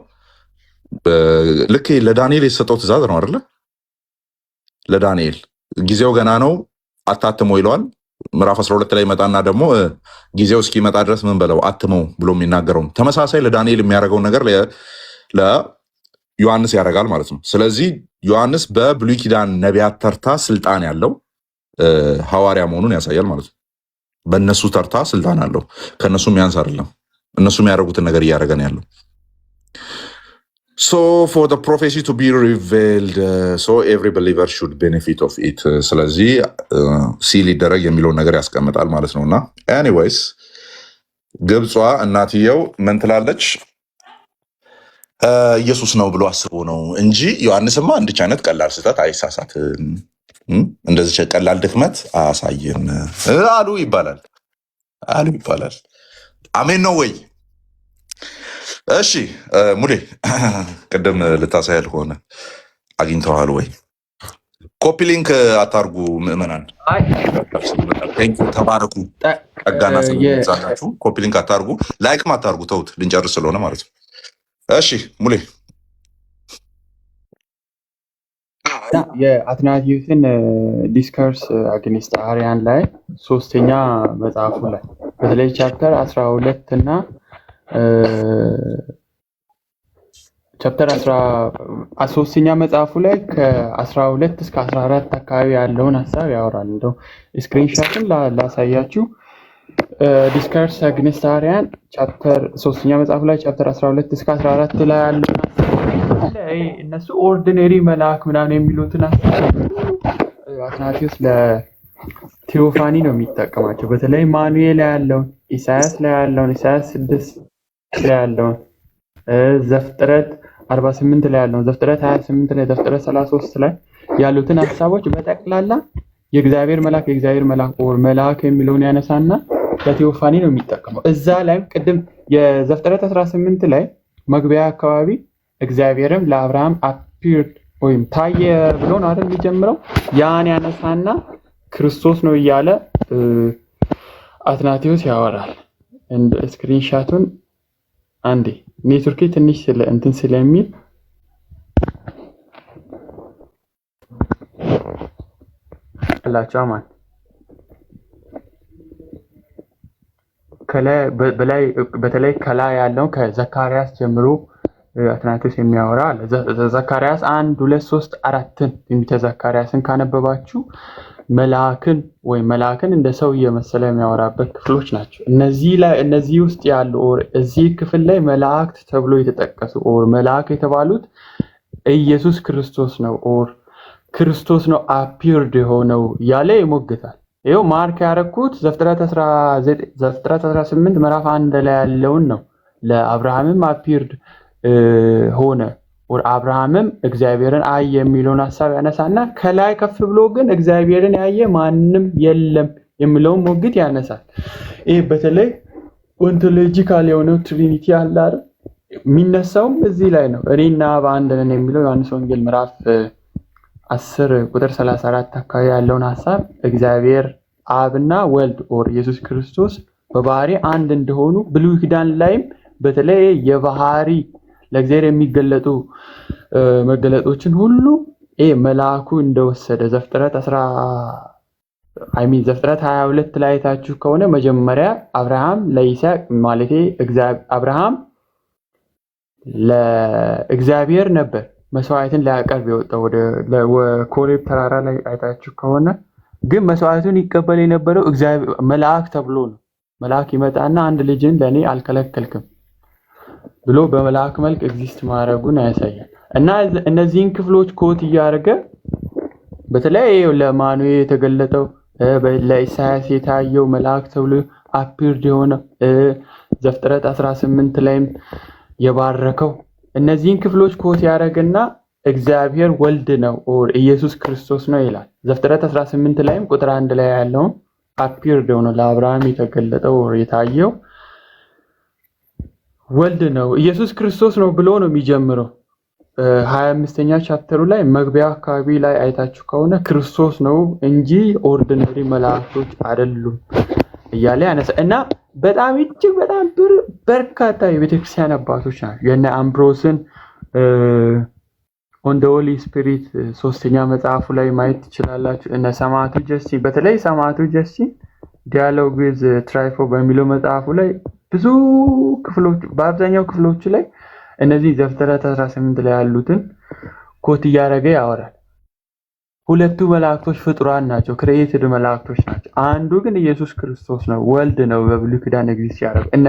ልክ ለዳንኤል የሰጠው ትእዛዝ ነው አይደለ? ለዳንኤል ጊዜው ገና ነው አታትሞ ይለዋል። ምዕራፍ 12 ላይ መጣና ደግሞ ጊዜው እስኪመጣ ድረስ ምን በለው አትመው ብሎ የሚናገረው ተመሳሳይ ለዳንኤል የሚያደርገው ነገር ለዮሐንስ ያደርጋል ማለት ነው። ስለዚህ ዮሐንስ በብሉይ ኪዳን ነቢያት ተርታ ስልጣን ያለው ሐዋርያ መሆኑን ያሳያል ማለት ነው። በእነሱ ተርታ ስልጣን አለው፣ ከእነሱ የሚያንስ አይደለም። እነሱ የሚያደርጉትን ነገር እያደረገ ነው ያለው። So for the prophecy to be revealed, so every believer should benefit of it. ስለዚህ ሲል ይደረግ የሚለውን ነገር ያስቀምጣል ማለት ነውና ኤኒዌይስ ግብጿ እናትየው ምን ትላለች? ኢየሱስ ነው ብሎ አስቦ ነው እንጂ ዮሐንስማ እንድች አይነት ቀላል ስህተት አይሳሳትም፣ እንደዚህ ቀላል ድክመት አያሳይም አሉ ይባላል። አሜን ነው ወይ? እሺ ሙሌ ቅድም ልታሳያል ሆነ አግኝተዋል ወይ? ኮፒ ሊንክ አታርጉ ምዕመናን፣ ተባረኩ። ጠጋና ሰላችሁ። ኮፒ ሊንክ አታርጉ፣ ላይክም አታርጉ። ተውት ልንጨርስ ስለሆነ ማለት ነው። እሺ ሙሌ
የአትናቲዩስን ዲስከርስ አግኒስት አርያን ላይ ሶስተኛ መጽሐፉ ላይ በተለይ ቻፕተር 12 እና ቻፕተር 13ኛ መጽሐፉ ላይ ከ12 እስከ 14 አካባቢ ያለውን ሐሳብ ያወራል። እንደው ስክሪንሾትን ላሳያችሁ። ዲስከርስ አግኒስት አርያን ቻፕተር 3ኛ መጽሐፉ ላይ ቻፕተር 12 እስከ 14 ላይ ያለውን እነሱ ኦርዲነሪ መልአክ ምናምን የሚሉትን አትናቲዩስ ለቴዎፋኒ ነው የሚጠቀማቸው። በተለይ ማኑኤል ላይ ያለውን፣ ኢሳያስ ላይ ያለውን፣ ኢሳያስ 6 ላይ ያለውን፣ ዘፍጥረት 48 ላይ ያለውን፣ ዘፍጥረት 28 ላይ፣ ዘፍጥረት 33 ላይ ያሉትን ሐሳቦች በጠቅላላ የእግዚአብሔር መልአክ ኦር መልአክ የሚለውን ያነሳና ለቴዎፋኒ ነው የሚጠቀመው። እዛ ላይ ቅድም የዘፍጥረት 18 ላይ መግቢያ አካባቢ እግዚአብሔርም ለአብርሃም አፒርድ ወይም ታየ ብሎ ነው አይደል የሚጀምረው። ያን ያነሳና ክርስቶስ ነው እያለ አትናቲዩስ ያወራል። እንደ ስክሪንሻቱን አንዴ ኔትወርክ ትንሽ እንትን ስለሚል አላችሁ አማን በተለይ ከላይ ያለው ከዘካርያስ ጀምሮ አትናቲዩስ የሚያወራ አለ። ዘካርያስ 1 2 3 4ን ትንቢተ ዘካርያስን ካነበባችሁ መልአክን እንደ ሰው እየመሰለ የሚያወራበት ክፍሎች ናቸው። እነዚህ ውስጥ ያሉ እዚህ ክፍል ላይ መላእክት ተብሎ የተጠቀሱ መልአክ የተባሉት ኢየሱስ ክርስቶስ ነው ክርስቶስ ነው አፒርድ የሆነው ያለ ይሞግታል። ይሄው ማርክ ያረኩት ዘፍጥረት 18 ምዕራፍ 1 ላይ ያለውን ነው። ለአብርሃምም አፒርድ ሆነ አብርሃምም እግዚአብሔርን አየ የሚለውን ሐሳብ ያነሳና ከላይ ከፍ ብሎ ግን እግዚአብሔርን ያየ ማንም የለም የሚለውን ሞግት ያነሳል። ይሄ በተለይ ኦንቶሎጂካል የሆነው ትሪኒቲ አለ አይደል የሚነሳውም እዚህ ላይ ነው። እኔና በአንድ ነን የሚለው ዮሐንስ ወንጌል ምዕራፍ 10 ቁጥር 34 አካባቢ ያለውን ሐሳብ እግዚአብሔር አብና ወልድ ኦር ኢየሱስ ክርስቶስ በባህሪ አንድ እንደሆኑ ብሉይ ኪዳን ላይም በተለይ የባህሪ ለእግዚአብሔር የሚገለጡ መገለጦችን ሁሉ መልአኩ እንደወሰደ ዘፍጥረት 22 ላይ ታችሁ ከሆነ መጀመሪያ አብርሃም ለይስሐቅ ማለቴ አብርሃም ለእግዚአብሔር ነበር መስዋዕትን ሊያቀርብ የወጣው ወደ ኮሬብ ተራራ ላይ አይታችሁ ከሆነ ግን መስዋዕቱን ይቀበል የነበረው እግዚአብሔር መልአክ ተብሎ ነው። መልአክ ይመጣና አንድ ልጅን ለኔ አልከለከልክም ብሎ በመልአክ መልክ ኤግዚስት ማድረጉን ያሳያል። እና እነዚህን ክፍሎች ኮት እያደረገ በተለይ ለማኑኤል የተገለጠው ለኢሳያስ የታየው መልአክ ተብሎ አፒርድ የሆነ ዘፍጥረት 18 ላይም የባረከው እነዚህን ክፍሎች ኮት ያደረገና እግዚአብሔር ወልድ ነው ኦር ኢየሱስ ክርስቶስ ነው ይላል። ዘፍጥረት 18 ላይም ቁጥር 1 ላይ ያለውን አፒርድ ሆኖ ለአብርሃም የተገለጠው ኦር የታየው ወልድ ነው ኢየሱስ ክርስቶስ ነው ብሎ ነው የሚጀምረው። 25ኛ ቻፕተሩ ላይ መግቢያ አካባቢ ላይ አይታችሁ ከሆነ ክርስቶስ ነው እንጂ ኦርዲነሪ መላእክቶች አይደሉም እያለ ያነሳ እና በጣም እጅግ በጣም በርካታ የቤተክርስቲያን አባቶች ናቸው። የነ አምብሮስን ኦን ዘ ሆሊ ስፒሪት 3ኛ መጽሐፉ ላይ ማየት ትችላላችሁ። እነ ሰማዕቱ ጀስቲን በተለይ ሰማዕቱ ጀስቲን ዲያሎግ ዊዝ ትራይፎ በሚለው መጽሐፉ ላይ ብዙ ክፍሎች በአብዛኛው ክፍሎቹ ላይ እነዚህ ዘፍጥረት 18 ላይ ያሉትን ኮት እያደረገ ያወራል። ሁለቱ መላእክቶች ፍጡራን ናቸው፣ ክሬኤትድ መላእክቶች ናቸው። አንዱ ግን ኢየሱስ ክርስቶስ ነው፣ ወልድ ነው። በብሉይ ኪዳን ኤግዚስት ያደረገ እነ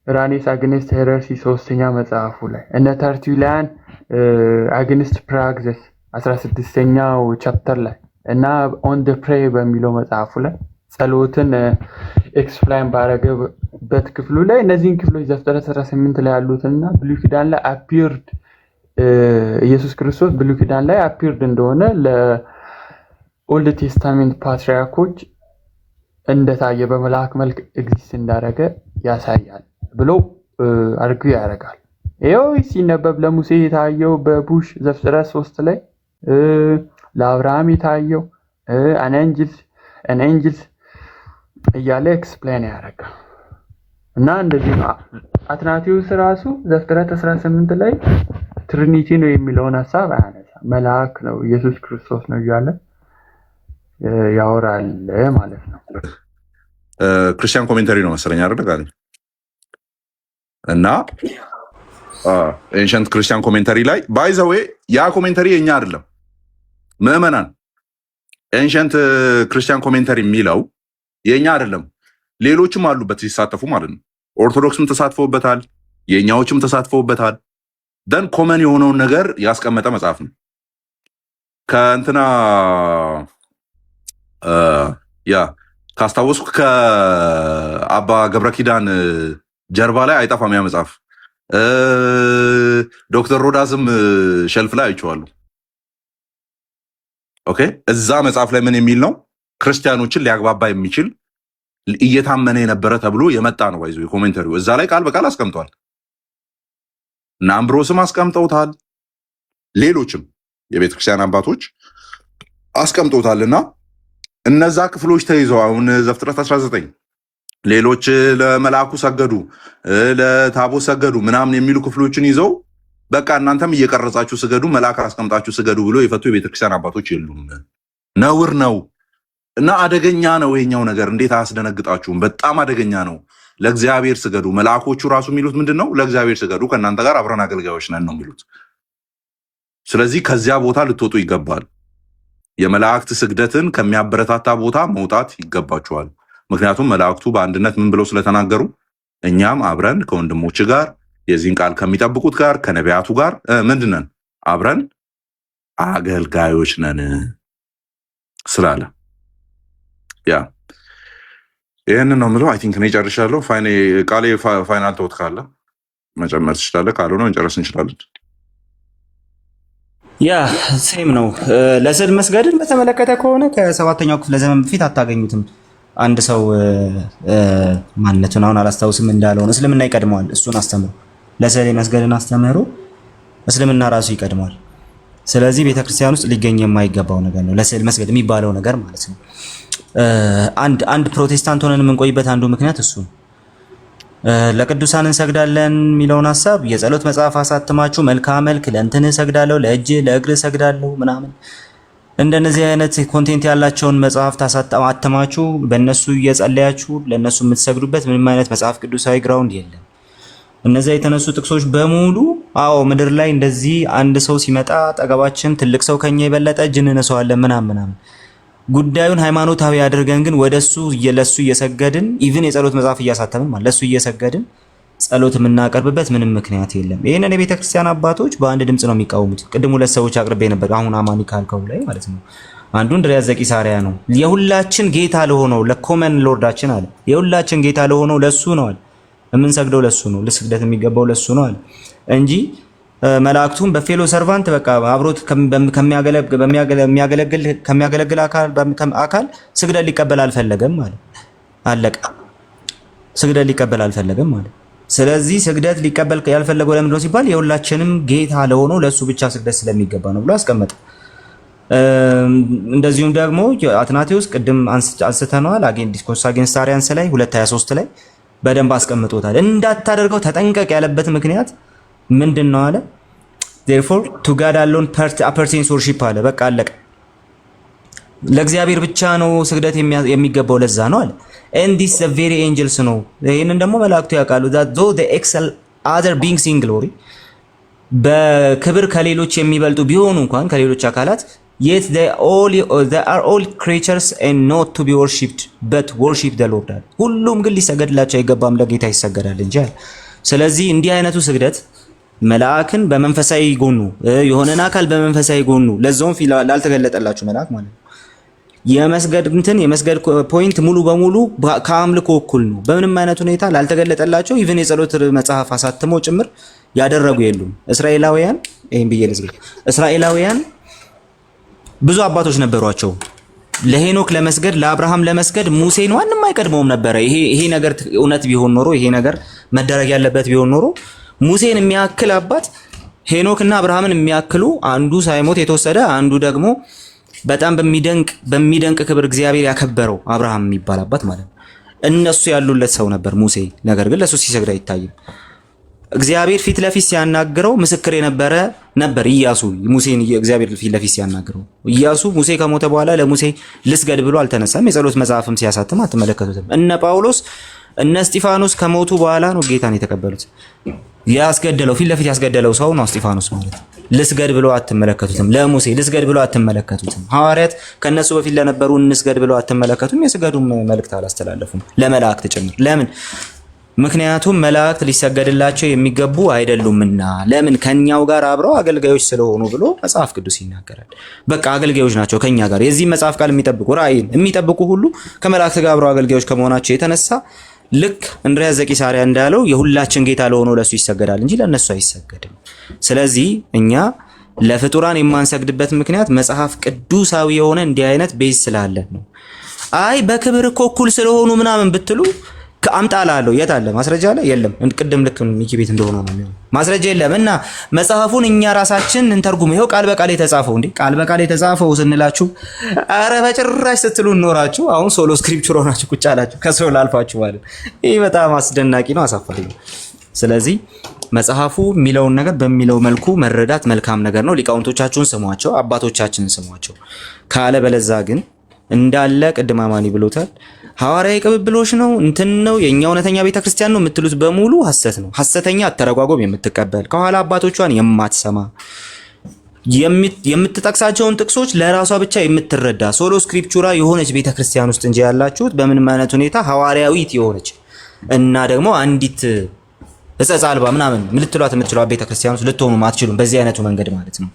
ኢራኔስ አግኒስት ሄረሲ 3ኛ መጽሐፉ ላይ እነ ተርቱሊያን አግኒስት ፕራግዘስ 16ኛው ቻፕተር ላይ እና ኦን ዘ ፕሬ በሚለው መጽሐፉ ላይ ጸሎትን ኤክስፕላይን ባረገበት ክፍሉ ላይ እነዚህን ክፍሎች ዘፍጥረት 18 ላይ ያሉትና ብሉይ ኪዳን ላይ አፒርድ ኢየሱስ ክርስቶስ ብሉይ ኪዳን ላይ አፒርድ እንደሆነ ለኦልድ ቴስታሜንት ፓትሪያርኮች እንደታየ በመልአክ መልክ ኤግዚስት እንዳደረገ ያሳያል ብሎ አርጊው ያደርጋል። ይሄው ሲነበብ ለሙሴ የታየው በቡሽ ዘፍጥረት 3 ላይ ለአብርሃም የታየው አንኤንጅልስ እያለ ኤክስፕሌን ያደርጋል። እና እንደዚህ አትናቴዎስ ራሱ ዘፍጥረት 18 ላይ ትሪኒቲ ነው የሚለውን ሐሳብ አያነሳ፣ መልአክ ነው ኢየሱስ ክርስቶስ ነው እያለ ያወራል ማለት ነው።
ክርስቲያን ኮሜንተሪ ነው መሰለኝ አይደል ጋር እና ኤንሸንት ክርስቲያን ኮሜንተሪ ላይ ባይ ዘ ዌይ ያ ኮሜንተሪ የኛ አይደለም ምዕመናን። ኤንሸንት ክርስቲያን ኮሜንተሪ የሚለው የኛ አይደለም፣ ሌሎችም አሉበት ሲሳተፉ ማለት ነው። ኦርቶዶክስም ተሳትፈውበታል፣ የኛዎችም ተሳትፈውበታል። ደን ኮመን የሆነውን ነገር ያስቀመጠ መጽሐፍ ነው። ከእንትና ካስታወስኩ ከአባ ገብረ ኪዳን ጀርባ ላይ አይጠፋም ያ መጽሐፍ። ዶክተር ሮዳስም ሸልፍ ላይ አይቼዋለሁ። ኦኬ፣ እዛ መጽሐፍ ላይ ምን የሚል ነው? ክርስቲያኖችን ሊያግባባ የሚችል እየታመነ የነበረ ተብሎ የመጣ ነው። ባይዞ የኮሜንተሪው እዛ ላይ ቃል በቃል አስቀምጧል። እና አምብሮስም አስቀምጠውታል፣ ሌሎችም የቤተክርስቲያን አባቶች አስቀምጠውታልና እነዛ ክፍሎች ተይዘው አሁን ዘፍጥረት 19 ሌሎች ለመልአኩ ሰገዱ፣ ለታቦት ሰገዱ ምናምን የሚሉ ክፍሎችን ይዘው በቃ እናንተም እየቀረጻችሁ ስገዱ፣ መልአክ አስቀምጣችሁ ስገዱ ብሎ የፈቱ የቤተክርስቲያን አባቶች የሉም። ነውር ነው እና አደገኛ ነው ይሄኛው ነገር። እንዴት አያስደነግጣችሁም? በጣም አደገኛ ነው። ለእግዚአብሔር ስገዱ። መልአኮቹ ራሱ የሚሉት ምንድን ነው? ለእግዚአብሔር ስገዱ፣ ከእናንተ ጋር አብረን አገልጋዮች ነን ነው የሚሉት። ስለዚህ ከዚያ ቦታ ልትወጡ ይገባል። የመላእክት ስግደትን ከሚያበረታታ ቦታ መውጣት ይገባችኋል። ምክንያቱም መላእክቱ በአንድነት ምን ብለው ስለተናገሩ እኛም አብረን ከወንድሞች ጋር የዚህን ቃል ከሚጠብቁት ጋር ከነቢያቱ ጋር ምንድን ነን? አብረን አገልጋዮች ነን ስላለ ያ ይህንን ነው የምለው። አይ ቲንክ እኔ ጨርሻለሁ። ቃሌ ፋይናል ተውት ካለ መጨመር ትችላለህ፣ ካልሆነ መጨረስ እንችላለን።
ያ ሴም ነው። ለስዕል መስገድን በተመለከተ ከሆነ ከ7ኛው ክፍለ ዘመን በፊት አታገኙትም። አንድ ሰው ማንነቱን አሁን አላስታውስም እንዳለው ነው እስልምና ይቀድመዋል። እሱን አስተምሮ ለስዕል መስገድን አስተምሮ እስልምና ራሱ ይቀድማል። ስለዚህ ቤተክርስቲያን ውስጥ ሊገኝ የማይገባው ነገር ነው ለስዕል መስገድ የሚባለው ነገር ማለት ነው። አንድ ፕሮቴስታንት ሆነን የምንቆይበት አንዱ ምክንያት እሱ ለቅዱሳን እንሰግዳለን የሚለውን ሐሳብ የጸሎት መጽሐፍ አሳትማችሁ መልክዓ መልክ ለእንትን እሰግዳለሁ ለእጅ ለእግር እሰግዳለሁ ምናምን እንደነዚህ አይነት ኮንቴንት ያላቸውን መጽሐፍት አሳትማችሁ በእነሱ እየጸለያችሁ ለእነሱ የምትሰግዱበት ምንም አይነት መጽሐፍ ቅዱሳዊ ግራውንድ የለም። እነዚያ የተነሱ ጥቅሶች በሙሉ አዎ ምድር ላይ እንደዚህ አንድ ሰው ሲመጣ አጠገባችን ትልቅ ሰው ከኛ የበለጠ እጅ እንነሳዋለን ምናምን ጉዳዩን ሃይማኖታዊ አድርገን ግን ወደሱ ለሱ እየሰገድን ኢቭን የጸሎት መጽሐፍ እያሳተምን ማለት ለሱ እየሰገድን ጸሎት የምናቀርብበት ምንም ምክንያት የለም። ይሄንን የቤተክርስቲያን አባቶች በአንድ ድምጽ ነው የሚቃወሙት። ቅድም ሁለት ሰዎች አቅርቤ ነበር። አሁን አማኒ ካልከው ላይ ማለት ነው አንዱ እንድርያስ ዘቂሳርያ ነው። የሁላችን ጌታ ለሆነው ለኮመን ሎርዳችን አለ የሁላችን ጌታ ለሆነው ለሱ ነው አለ የምንሰግደው ለሱ ነው ለስግደት የሚገባው ለሱ ነው አለ እንጂ መላእክቱም በፌሎ ሰርቫንት በቃ አብሮት ከሚያገለግል አካል ስግደት ሊቀበል አልፈለገም ማለት አለቀ። ስግደት ሊቀበል አልፈለገም ማለት። ስለዚህ ስግደት ሊቀበል ያልፈለገው ለምንድነው ሲባል የሁላችንም ጌታ ለሆነው ለሱ ብቻ ስግደት ስለሚገባ ነው ብሎ አስቀመጠ። እንደዚሁም ደግሞ አትናቴዎስ ቅድም አንስተነዋል ዲስኮርስ አጌንስት አሪያንስ ላይ 2:23 ላይ በደንብ አስቀምጦታል። እንዳታደርገው ተጠንቀቅ ያለበት ምክንያት ምንድነው አለ therefore to God alone appertains worship አለ። በቃ አለቀ። ለእግዚአብሔር ብቻ ነው ስግደት የሚገባው ለዛ ነው አለ and this the very angels ነው። ይሄንን ደግሞ መላእክቱ ያውቃሉ that though they excel other beings in glory በክብር ከሌሎች የሚበልጡ ቢሆኑ እንኳን ከሌሎች አካላት yet they are all creatures and not to be worshipped but worship the Lord። ሁሉም ግን ሊሰገድላቸው አይገባም ለጌታ ይሰገዳል እንጂ። ስለዚህ እንዲህ አይነቱ ስግደት መልአክን በመንፈሳዊ ጎኑ የሆነን አካል በመንፈሳዊ ጎኑ ለዛውም ላልተገለጠላችሁ መልአክ ማለት ነው የመስገድ ፖይንት ሙሉ በሙሉ ከአምልኮ እኩል ነው። በምንም አይነት ሁኔታ ላልተገለጠላቸው ኢቭን የጸሎት መጽሐፍ አሳትመው ጭምር ያደረጉ የሉም። እስራኤላውያን ይሄን ብዬ እስራኤላውያን ብዙ አባቶች ነበሯቸው። ለሄኖክ ለመስገድ ለአብርሃም ለመስገድ ሙሴን ማንም አይቀድመውም ነበረ። ይሄ ነገር እውነት ቢሆን ኖሮ ይሄ ነገር መደረግ ያለበት ቢሆን ኖሮ ሙሴን የሚያክል አባት ሄኖክና አብርሃምን የሚያክሉ አንዱ ሳይሞት የተወሰደ አንዱ ደግሞ በጣም በሚደንቅ ክብር እግዚአብሔር ያከበረው አብርሃም የሚባል አባት ማለት ነው። እነሱ ያሉለት ሰው ነበር ሙሴ። ነገር ግን ለሱ ሲሰግድ አይታይም። እግዚአብሔር ፊት ለፊት ሲያናግረው ምስክር የነበረ ነበር ኢያሱ። ሙሴን እግዚአብሔር ፊት ለፊት ሲያናግረው ኢያሱ ሙሴ ከሞተ በኋላ ለሙሴ ልስገድ ብሎ አልተነሳም። የጸሎት መጽሐፍም ሲያሳትም አትመለከቱትም። እነ ጳውሎስ እነ እስጢፋኖስ ከሞቱ በኋላ ነው ጌታን የተቀበሉት። ያስገደለው ፊት ለፊት ያስገደለው ሰው ነው እስጢፋኖስ ማለት። ልስገድ ብሎ አትመለከቱትም። ለሙሴ ልስገድ ብሎ አትመለከቱትም። ሐዋርያት ከነሱ በፊት ለነበሩ እንስገድ ብሎ አትመለከቱም። የስገዱም መልእክት አላስተላለፉም ለመላእክት ጭምር። ለምን? ምክንያቱም መላእክት ሊሰገድላቸው የሚገቡ አይደሉምና። ለምን? ከኛው ጋር አብረው አገልጋዮች ስለሆኑ ብሎ መጽሐፍ ቅዱስ ይናገራል። በቃ አገልጋዮች ናቸው ከኛ ጋር። የዚህ መጽሐፍ ቃል የሚጠብቁ ራእይን የሚጠብቁ ሁሉ ከመላእክት ጋር አብረው አገልጋዮች ከመሆናቸው የተነሳ ልክ እንድርያስ ዘቂሳርያ እንዳለው የሁላችን ጌታ ለሆነው ለሱ ይሰገዳል እንጂ ለነሱ አይሰገድም። ስለዚህ እኛ ለፍጡራን የማንሰግድበት ምክንያት መጽሐፍ ቅዱሳዊ የሆነ እንዲህ አይነት ቤዝ ስላለን ነው። አይ በክብር እኮ እኩል ስለሆኑ ምናምን ብትሉ አምጣላለሁ። የት አለ ማስረጃ? አለ የለም። ቅድም ልክ ሚኪ ቤት እንደሆነ ነው የሚሆነው። ማስረጃ የለም እና መጽሐፉን እኛ ራሳችን እንተርጉም። ይሄው ቃል በቃል የተጻፈው እንዴ ቃል በቃል የተጻፈው ስንላችሁ አረ በጭራሽ ስትሉ ኖራችሁ አሁን ሶሎ ስክሪፕቸር ሆናችሁ ቁጭ አላችሁ ከሰው ላልፋችሁ ማለት ይሄ በጣም አስደናቂ ነው፣ አሳፋሪ ነው። ስለዚህ መጽሐፉ የሚለውን ነገር በሚለው መልኩ መረዳት መልካም ነገር ነው። ሊቃውንቶቻችሁን ስሟቸው፣ አባቶቻችንን ስሟቸው። ካለ በለዛ ግን እንዳለ ቅድም አማኒ ብሎታል። ሐዋርያዊ ቅብብሎች ነው እንትን ነው የኛ እውነተኛ ቤተክርስቲያን ነው የምትሉት በሙሉ ሐሰት ነው። ሐሰተኛ አተረጓጎም የምትቀበል ከኋላ አባቶቿን የማትሰማ የምትጠቅሳቸውን ጥቅሶች ለራሷ ብቻ የምትረዳ ሶሎ ስክሪፕቹራ የሆነች ቤተክርስቲያን ውስጥ እንጂ ያላችሁት በምንም አይነት ሁኔታ ሐዋርያዊት የሆነች እና ደግሞ አንዲት እጸጽ አልባ ምናምን ምልትሏት የምትችለው ቤተክርስቲያን ውስጥ ልትሆኑ አትችሉም በዚህ አይነቱ መንገድ ማለት ነው።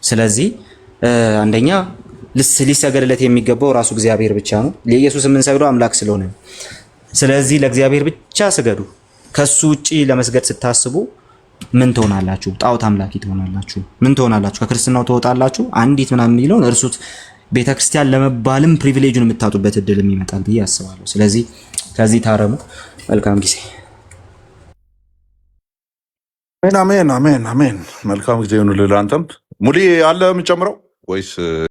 ስለዚህ አንደኛ ሊሰገድለት የሚገባው ራሱ እግዚአብሔር ብቻ ነው። ለኢየሱስ የምንሰግደው አምላክ ስለሆነ፣ ስለዚህ ለእግዚአብሔር ብቻ ስገዱ። ከሱ ውጪ ለመስገድ ስታስቡ ምን ትሆናላችሁ? ጣዖት አምላኪ ትሆናላችሁ። ምን ትሆናላችሁ? ከክርስትናው ትወጣላችሁ። አንዲት ምናምን የሚለውን እርሱት። ቤተክርስቲያን ለመባልም ፕሪቪሌጁን የምታጡበት እድል ይመጣል ብዬ አስባለሁ። ስለዚህ ከዚህ ታረሙ። መልካም ጊዜ
አሜን አሜን አሜን አሜን። መልካም ጊዜ ይሁንልህ። አንተም ሙሊ አለ የምጨምረው ወይስ